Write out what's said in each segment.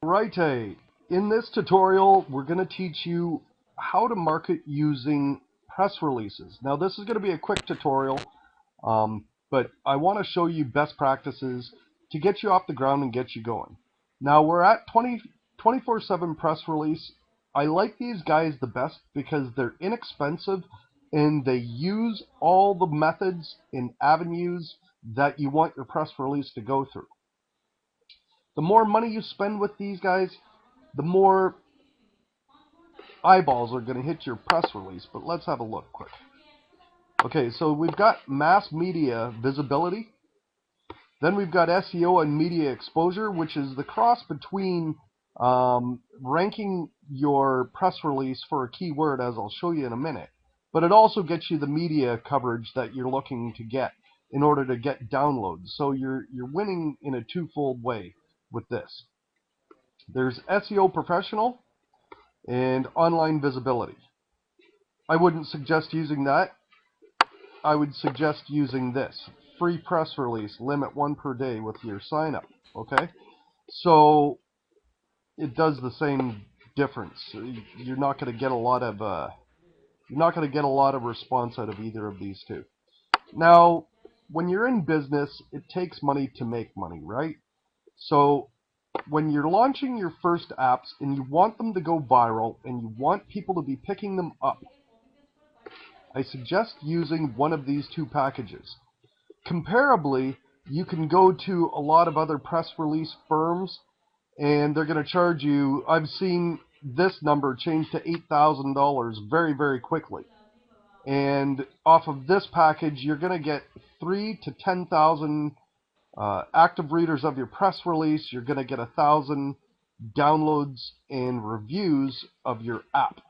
Righty, in this tutorial we're going to teach you how to market using press releases. Now this is going to be a quick tutorial, but I want to show you best practices to get you off the ground and get you going. Now we're at 24/7 press release. I like these guys the best because they're inexpensive and they use all the methods and avenues that you want your press release to go through. The more money you spend with these guys, the more eyeballs are going to hit your press release. But let's have a look quick. Okay, so we've got mass media visibility. Then we've got SEO and media exposure, which is the cross between ranking your press release for a keyword, as I'll show you in a minute. But it also gets you the media coverage that you're looking to get in order to get downloads. So you're winning in a twofold way with this. There's SEO professional and online visibility. I wouldn't suggest using that. I would suggest using this. Free press release, limit 1 per day with your sign up. Okay? So it does the same difference. You're not going to get a lot of response out of either of these two. Now, when you're in business, it takes money to make money, right? So when you're launching your first apps and you want them to go viral and you want people to be picking them up, I suggest using one of these two packages. Comparably, you can go to a lot of other press release firms and they're going to charge you, I've seen this number change to $8,000 very, very quickly. And off of this package, you're going to get 3,000 to 10,000 active readers of your press release. You're going to get 1,000 downloads and reviews of your app.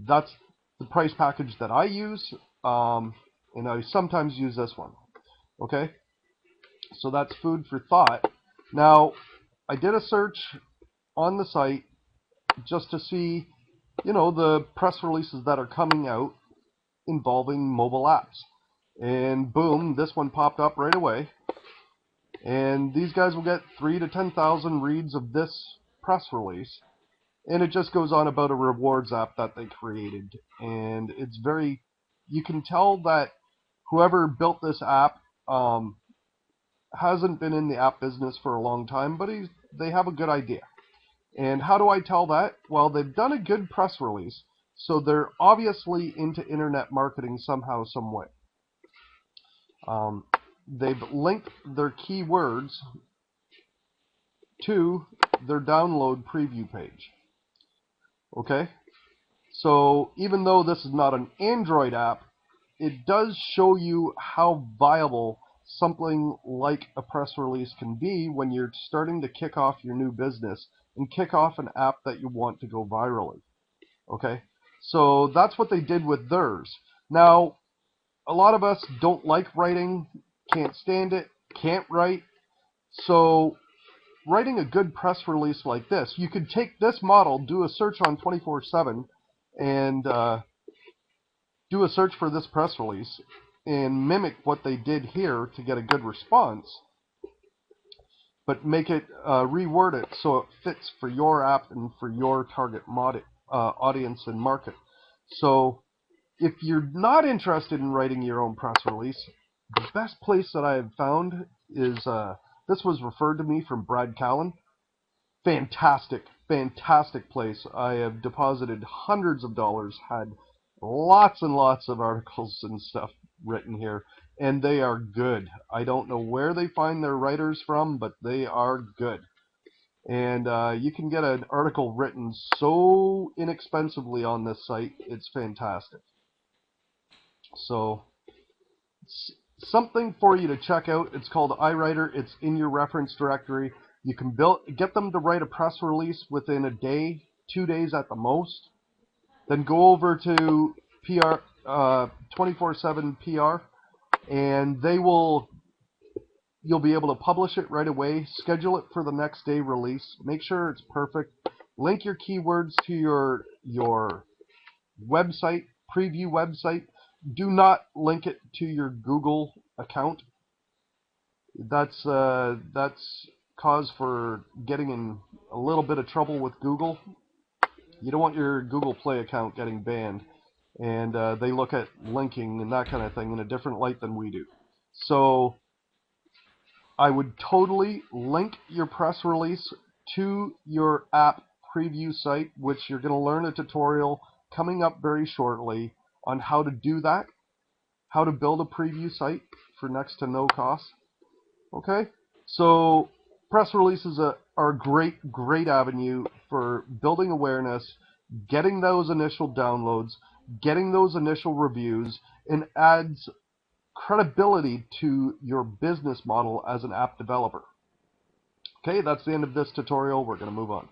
That's the price package that I use, and I sometimes use this one. Okay, so that's food for thought. Now, I did a search on the site just to see, the press releases that are coming out involving mobile apps. And boom, this one popped up right away. And these guys will get 3,000 to 10,000 reads of this press release. And it just goes on about a rewards app that they created. And it's you can tell that whoever built this app hasn't been in the app business for a long time, but they have a good idea. And how do I tell that? Well, they've done a good press release, so they're obviously into internet marketing somehow, some way. They've linked their keywords to their download preview page. Okay? So even though this is not an Android app, it does show you how viable something like a press release can be when you're starting to kick off your new business and kick off an app that you want to go virally. Okay? So that's what they did with theirs. Now, a lot of us don't like writing, can't stand it, can't write. So writing a good press release like this, you could take this model, do a search on 24/7, and do a search for this press release and mimic what they did here to get a good response, but make it, reword it so it fits for your app and for your target audience and market. So if you're not interested in writing your own press release, the best place that I have found is, this was referred to me from Brad Callen. Fantastic, fantastic place. I have deposited hundreds of dollars, had lots and lots of articles and stuff written here, and they are good. I don't know where they find their writers from, but they are good. And you can get an article written so inexpensively on this site, it's fantastic. So something for you to check out. It's called iWriter. It's in your reference directory. You can get them to write a press release within a day, 2 days at the most. Then go over to PR 24/7 PR, and you'll be able to publish it right away. Schedule it for the next day release. Make sure it's perfect. Link your keywords to your website, preview website. Do not link it to your Google account. That's cause for getting in a little bit of trouble with Google. You don't want your Google Play account getting banned, and they look at linking and that kind of thing in a different light than we do. So I would totally link your press release to your app preview site, which you're going to learn a tutorial coming up very shortly on how to do that, how to build a preview site for next to no cost. Okay, so press releases are a great avenue for building awareness, getting those initial downloads, getting those initial reviews, and adds credibility to your business model as an app developer. Okay, that's the end of this tutorial. We're going to move on.